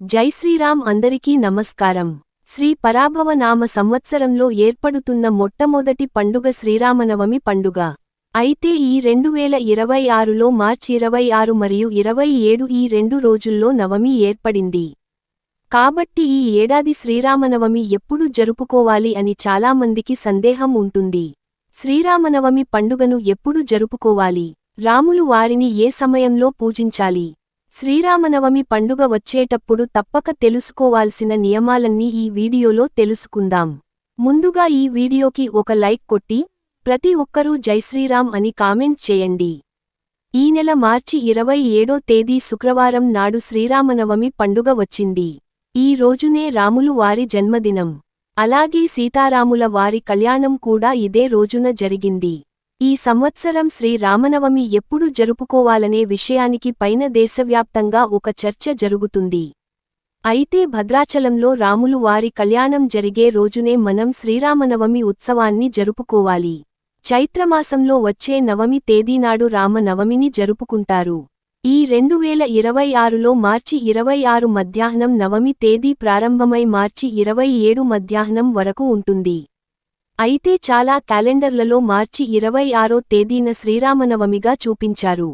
జై శ్రీరామ్. అందరికీ నమస్కారం. శ్రీ పరాభవ నామ సంవత్సరంలో ఏర్పడుతున్న మొట్టమొదటి పండుగ శ్రీరామనవమి పండుగ. అయితే ఈ 2026లో మార్చి 26 మరియు 27 ఈ 2 రోజుల్లో నవమి ఏర్పడింది. కాబట్టి ఈ ఏడాది శ్రీరామనవమి ఎప్పుడు జరుపుకోవాలి అని చాలామందికి సందేహం ఉంటుంది. శ్రీరామనవమి పండుగను ఎప్పుడు జరుపుకోవాలి? రాములు వారిని ఏ సమయంలో పూజించాలి? శ్రీరామనవమి పండుగ వచ్చేటప్పుడు తప్పక తెలుసుకోవాల్సిన నియమాలన్నీ ఈ వీడియోలో తెలుసుకుందాం. ముందుగా ఈ వీడియోకి ఒక లైక్ కొట్టి, ప్రతి ఒక్కరూ జై శ్రీరామ్ అని కామెంట్ చేయండి. ఈ నెల మార్చి 27వ తేదీ శుక్రవారం నాడు శ్రీరామనవమి పండుగ వచ్చింది. ఈ రోజునే రాములు వారి జన్మదినం. అలాగే సీతారాముల వారి కళ్యాణం కూడా ఇదే రోజున జరిగింది. ఈ సంవత్సరం శ్రీ రామనవమి ఎప్పుడు జరుపుకోవాలనే విషయానికి పైన దేశవ్యాప్తంగా ఒక చర్చ జరుగుతుంది. అయితే భద్రాచలంలో రాములు వారి కళ్యాణం జరిగే రోజునే మనం శ్రీరామనవమి ఉత్సవాన్ని జరుపుకోవాలి. చైత్రమాసంలో వచ్చే నవమి తేదీనాడు రామనవమిని జరుపుకుంటారు. ఈ 2026లో మార్చి 26 మధ్యాహ్నం నవమి తేదీ ప్రారంభమై మార్చి 27 మధ్యాహ్నం వరకు ఉంటుంది. అయితే చాలా క్యాలెండర్లలో మార్చి 26వ తేదీన శ్రీరామనవమిగా చూపించారు.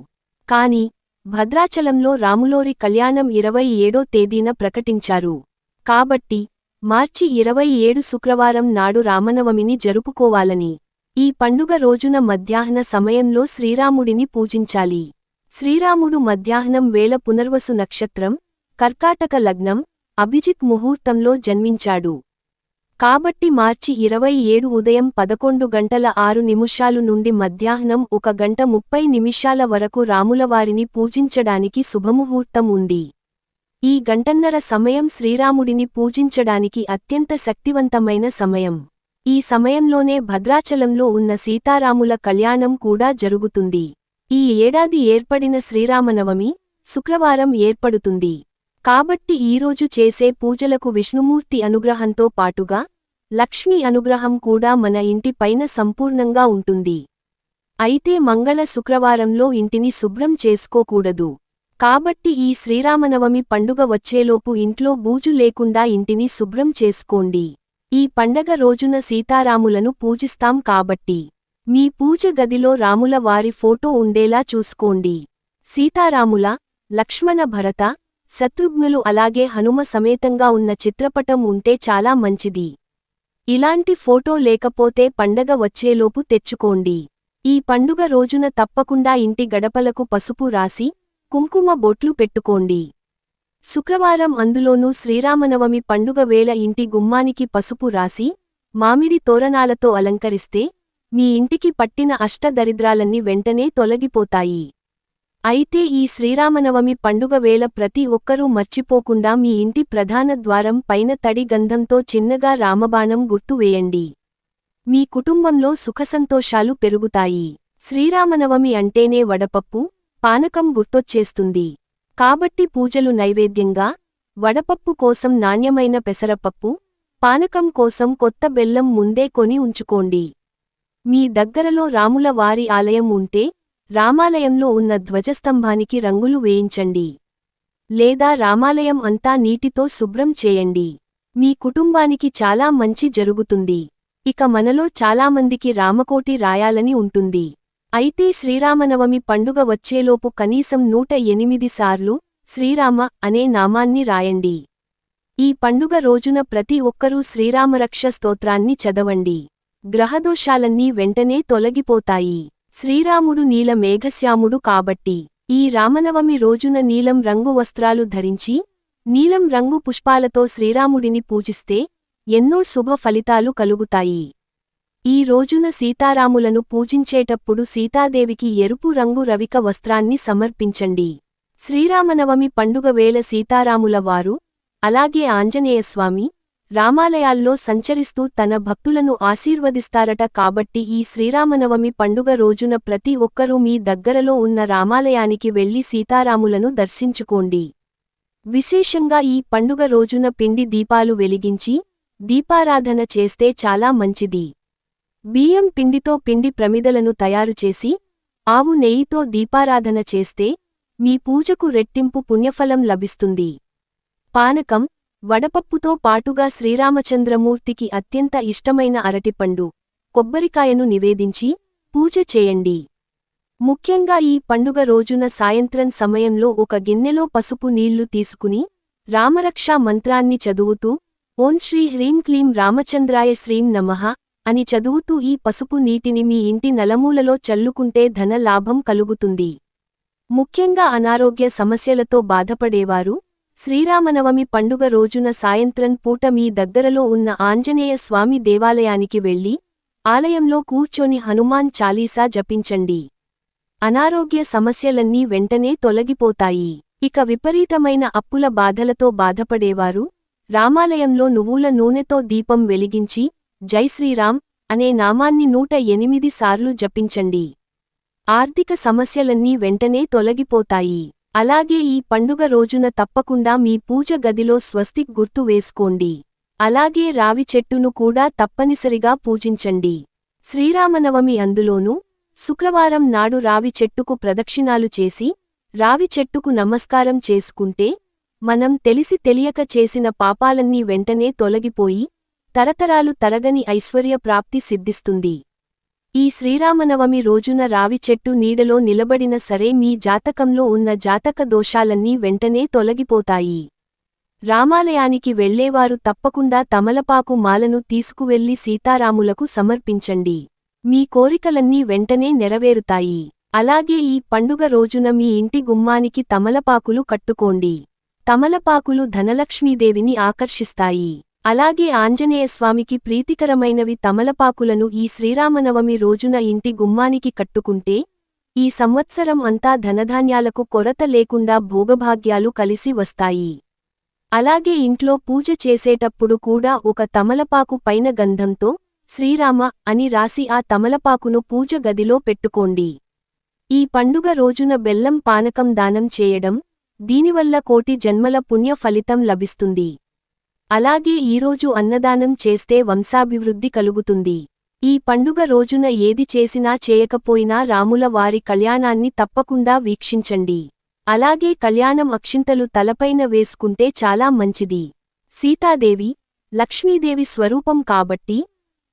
కాని భద్రాచలంలో రాములోరి కళ్యాణం 27వ తేదీన ప్రకటించారు. కాబట్టి మార్చి 27 శుక్రవారం నాడు రామనవమిని జరుపుకోవాలని, ఈ పండుగ రోజున మధ్యాహ్న సమయంలో శ్రీరాముడిని పూజించాలి. శ్రీరాముడు మధ్యాహ్నం వేళ పునర్వసు నక్షత్రం, కర్కాటక లగ్నం, అభిజిత్ ముహూర్తంలో జన్మించాడు. కాబట్టి మార్చి 27 ఉదయం 11:06 నుండి మధ్యాహ్నం 1:30 వరకు రాములవారిని పూజించడానికి శుభముహూర్తం ఉంది. ఈ గంటన్నర సమయం శ్రీరాముడిని పూజించడానికి అత్యంత శక్తివంతమైన సమయం. ఈ సమయంలోనే భద్రాచలంలో ఉన్న సీతారాముల కళ్యాణం కూడా జరుగుతుంది. ఈ ఏడాది ఏర్పడిన శ్రీరామనవమి శుక్రవారం ఏర్పడుతుంది. కాబట్టి ఈరోజు చేసే పూజలకు విష్ణుమూర్తి అనుగ్రహంతో పాటుగా లక్ష్మీ అనుగ్రహం కూడా మన ఇంటి పైన సంపూర్ణంగా ఉంటుంది. అయితే మంగళ శుక్రవారంలో ఇంటిని శుభ్రం చేసుకోకూడదు. కాబట్టి ఈ శ్రీరామనవమి పండుగ వచ్చేలోపు ఇంట్లో బూజు లేకుండా ఇంటిని శుభ్రం చేసుకోండి. ఈ పండగ రోజున సీతారాములను పూజిస్తాం కాబట్టి మీ పూజ గదిలో రాముల వారి ఫోటో ఉండేలా చూసుకోండి. సీతారాముల, లక్ష్మణ భరత, శత్రుఘ్నులు అలాగే హనుమ సమేతంగా ఉన్న చిత్రపటం ఉంటే చాలా మంచిది. ఇలాంటి ఫోటో లేకపోతే పండగ వచ్చేలోపు తెచ్చుకోండి. ఈ పండుగ రోజున తప్పకుండా ఇంటి గడపలకు పసుపు రాసి, కుంకుమ బొట్లు పెట్టుకోండి. శుక్రవారం అందులోనూ శ్రీరామనవమి పండుగ వేళ ఇంటి గుమ్మానికి పసుపు రాసి, మామిడి తోరణాలతో అలంకరిస్తే, మీ ఇంటికి పట్టిన అష్టదరిద్రాలన్నీ వెంటనే తొలగిపోతాయి. అయితే ఈ శ్రీరామనవమి పండుగ వేళ ప్రతి ఒక్కరూ మర్చిపోకుండా మీ ఇంటి ప్రధాన ద్వారం పైన తడి గంధంతో చిన్నగా రామబాణం గుర్తు వేయండి. మీ కుటుంబంలో సుఖసంతోషాలు పెరుగుతాయి. శ్రీరామనవమి అంటేనే వడపప్పు, పానకం గుర్తొచ్చేస్తుంది. కాబట్టి పూజలు నైవేద్యంగా వడపప్పు కోసం నాణ్యమైన పెసరపప్పు, పానకం కోసం కొత్త బెల్లం ముందే కొని ఉంచుకోండి. మీ దగ్గరలో రాముల వారి ఆలయం ఉంటే రామాలయంలో ఉన్న ధ్వజస్తంభానికి రంగులు వేయించండి. లేదా రామాలయం అంతా నీటితో శుభ్రం చేయండి. మీ కుటుంబానికి చాలా మంచి జరుగుతుంది. ఇక మనలో చాలామందికి రామకోటి రాయాలని ఉంటుంది. అయితే శ్రీరామనవమి పండుగ వచ్చేలోపు కనీసం 108 సార్లు శ్రీరామ అనే నామాన్ని రాయండి. ఈ పండుగ రోజున ప్రతి ఒక్కరూ శ్రీరామరక్ష స్తోత్రాన్ని చదవండి. గ్రహదోషాలన్నీ వెంటనే తొలగిపోతాయి. శ్రీరాముడు నీల మేఘశ్యాముడు కాబట్టి ఈ రామనవమి రోజున నీలం రంగు వస్త్రాలు ధరించి, నీలం రంగు పుష్పాలతో శ్రీరాముడిని పూజిస్తే ఎన్నో శుభ ఫలితాలు కలుగుతాయి. ఈ రోజున సీతారాములను పూజించేటప్పుడు సీతాదేవికి ఎరుపు రంగు రవిక వస్త్రాన్ని సమర్పించండి. శ్రీరామనవమి పండుగ వేళ సీతారాముల వారు, అలాగే ఆంజనేయస్వామి, రామాలయాల్లో సంచరిస్తూ తన భక్తులను ఆశీర్వదిస్తారట. కాబట్టి ఈ శ్రీరామనవమి పండుగ రోజున ప్రతి ఒక్కరూ మీ దగ్గరలో ఉన్న రామాలయానికి వెళ్లి సీతారాములను దర్శించుకోండి. విశేషంగా ఈ పండుగ రోజున పిండి దీపాలు వెలిగించి, దీపారాధన చేస్తే చాలా మంచిది. బియ్యం పిండితో పిండి ప్రమిదలను తయారుచేసి, ఆవు నెయ్యితో దీపారాధన చేస్తే మీ పూజకు రెట్టింపు పుణ్యఫలం లభిస్తుంది. పానకం, వడపప్పుతో పాటుగా శ్రీరామచంద్రమూర్తికి అత్యంత ఇష్టమైన అరటిపండు, కొబ్బరికాయను నివేదించి పూజ చేయండి. ముఖ్యంగా ఈ పండుగ రోజున సాయంత్రం సమయంలో ఒక గిన్నెలో పసుపు నీళ్లు తీసుకుని రామరక్షా మంత్రాన్ని చదువుతూ ఓం శ్రీ హ్రీం క్లీం రామచంద్రాయ శ్రీం నమః అని చదువుతూ ఈ పసుపు నీటిని మీ ఇంటి నలుమూలలో చల్లుకుంటే ధన లాభం కలుగుతుంది. ముఖ్యంగా అనారోగ్య సమస్యలతో బాధపడేవారు శ్రీరామనవమి పండుగ రోజున సాయంత్రం పూట మీ దగ్గరలో ఉన్న ఆంజనేయ స్వామి దేవాలయానికి వెళ్లి ఆలయంలో కూర్చొని హనుమాన్ చాలీసా జపించండి. అనారోగ్య సమస్యలన్నీ వెంటనే తొలగిపోతాయి. ఇక విపరీతమైన అప్పుల బాధలతో బాధపడేవారు రామాలయంలో నువ్వుల నూనెతో దీపం వెలిగించి జై శ్రీరామ్ అనే నామాన్ని 108 సార్లు జపించండి. ఆర్థిక సమస్యలన్నీ వెంటనే తొలగిపోతాయి. అలాగే ఈ పండుగ రోజున తప్పకుండా మీ పూజ గదిలో స్వస్తిక్ గుర్తు వేసుకోండి. అలాగే రావి చెట్టును కూడా తప్పనిసరిగా పూజించండి. శ్రీరామనవమి అందులోనూ శుక్రవారం నాడు రావి చెట్టుకు ప్రదక్షిణాలు చేసి రావి చెట్టుకు నమస్కారం చేసుకుంటే మనం తెలిసి తెలియక చేసిన పాపాలన్నీ వెంటనే తొలగిపోయి తరతరాలు తరగని ఐశ్వర్య ప్రాప్తి సిద్ధిస్తుంది. ఈ శ్రీరామనవమి రోజున రావి చెట్టు నీడలో నిలబడిన సరే మీ జాతకంలో ఉన్న జాతక దోషాలన్నీ వెంటనే తొలగిపోతాయి. రామాలయానికి వెళ్లేవారు తప్పకుండా తమలపాకు మాలను తీసుకువెళ్లి సీతారాములకు సమర్పించండి. మీ కోరికలన్నీ వెంటనే నెరవేరుతాయి. అలాగే ఈ పండుగ రోజున మీ ఇంటి గుమ్మానికి తమలపాకులు కట్టుకోండి. తమలపాకులు ధనలక్ష్మీదేవిని ఆకర్షిస్తాయి. అలాగే ఆంజనేయస్వామికి ప్రీతికరమైనవి తమలపాకులను ఈ శ్రీరామనవమి రోజున ఇంటి గుమ్మానికి కట్టుకుంటే ఈ సంవత్సరం అంతా ధనధాన్యాలకు కొరత లేకుండా భోగభాగ్యాలు కలిసి వస్తాయి. అలాగే ఇంట్లో పూజ చేసేటప్పుడు కూడా ఒక తమలపాకు పైన గంధంతో శ్రీరామ అని రాసి ఆ తమలపాకును పూజ గదిలో పెట్టుకోండి. ఈ పండుగ రోజున బెల్లం పానకం దానం చేయడం, దీనివల్ల కోటి జన్మల పుణ్య ఫలితం లభిస్తుంది. అలాగే ఈరోజు అన్నదానం చేస్తే వంశాభివృద్ధి కలుగుతుంది. ఈ పండుగ రోజున ఏది చేసినా చేయకపోయినా రాముల వారి కళ్యాణాన్ని తప్పకుండా వీక్షించండి. అలాగే కళ్యాణం అక్షింతలు తలపైన వేసుకుంటే చాలా మంచిది. సీతాదేవి, లక్ష్మీదేవి స్వరూపం కాబట్టి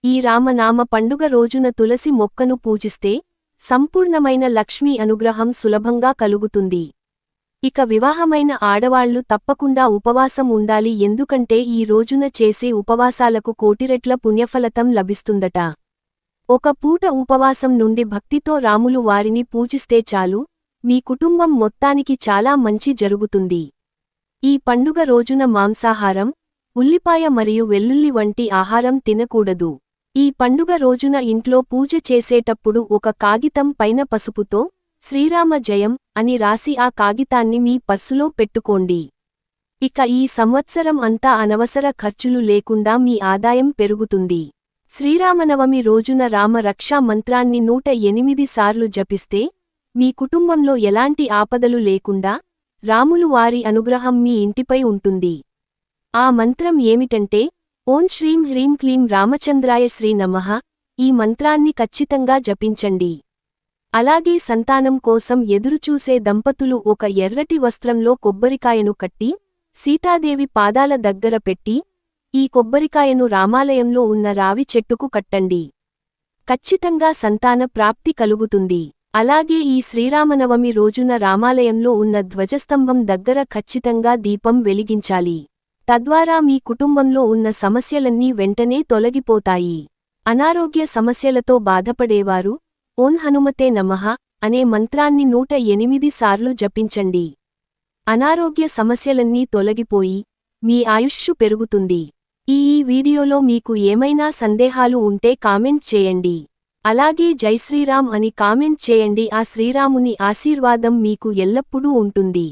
ఈ రామనామ పండుగ రోజున తులసి మొక్కను పూజిస్తే సంపూర్ణమైన లక్ష్మీ అనుగ్రహం సులభంగా కలుగుతుంది. ఇక వివాహమైన ఆడవాళ్లు తప్పకుండా ఉపవాసం ఉండాలి. ఎందుకంటే ఈ రోజున చేసే ఉపవాసాలకు కోటిరెట్ల పుణ్యఫలతం లభిస్తుందట. ఒక పూట ఉపవాసం నుండి భక్తితో రాములు వారిని పూజిస్తే చాలు, మీ కుటుంబం మొత్తానికి చాలా మంచి జరుగుతుంది. ఈ పండుగ రోజున మాంసాహారం, ఉల్లిపాయ మరియు వెల్లుల్లి వంటి ఆహారం తినకూడదు. ఈ పండుగ రోజున ఇంట్లో పూజ చేసేటప్పుడు ఒక కాగితం పైన పసుపుతో శ్రీరామ జయం అని రాసి ఆ కాగితాన్ని మీ పర్సులో పెట్టుకోండి. ఇక ఈ సంవత్సరం అంతా అనవసర ఖర్చులు లేకుండా మీ ఆదాయం పెరుగుతుంది. శ్రీరామనవమి రోజున రామ రక్షా మంత్రాన్ని 108 సార్లు జపిస్తే మీ కుటుంబంలో ఎలాంటి ఆపదలు లేకుండా రాములు వారి అనుగ్రహం మీ ఇంటిపై ఉంటుంది. ఆ మంత్రం ఏమిటంటే ఓం శ్రీం హ్రీం క్లీం రామచంద్రాయ శ్రీ నమః. ఈ మంత్రాన్ని ఖచ్చితంగా జపించండి. అలాగే సంతానం కోసం ఎదురుచూసే దంపతులు ఒక ఎర్రటి వస్త్రంలో కొబ్బరికాయను కట్టి సీతాదేవి పాదాల దగ్గర పెట్టి ఈ కొబ్బరికాయను రామాలయంలో ఉన్న రావి చెట్టుకు కట్టండి. ఖచ్చితంగా సంతాన ప్రాప్తి కలుగుతుంది. అలాగే ఈ శ్రీరామనవమి రోజున రామాలయంలో ఉన్న ధ్వజస్తంభం దగ్గర ఖచ్చితంగా దీపం వెలిగించాలి. తద్వారా మీ కుటుంబంలో ఉన్న సమస్యలన్నీ వెంటనే తొలగిపోతాయి. అనారోగ్య సమస్యలతో బాధపడేవారు ఓం హనుమతే నమః అనే మంత్రాన్ని 108 సార్లు జపించండి. అనారోగ్య సమస్యలన్నీ తొలగిపోయి మీ ఆయుష్షు పెరుగుతుంది. ఈ వీడియోలో మీకు ఏమైనా సందేహాలు ఉంటే కామెంట్ చేయండి. అలాగే జై శ్రీరామ్ అని కామెంట్ చేయండి. ఆ శ్రీరాముని ఆశీర్వాదం మీకు ఎల్లప్పుడూ ఉంటుంది.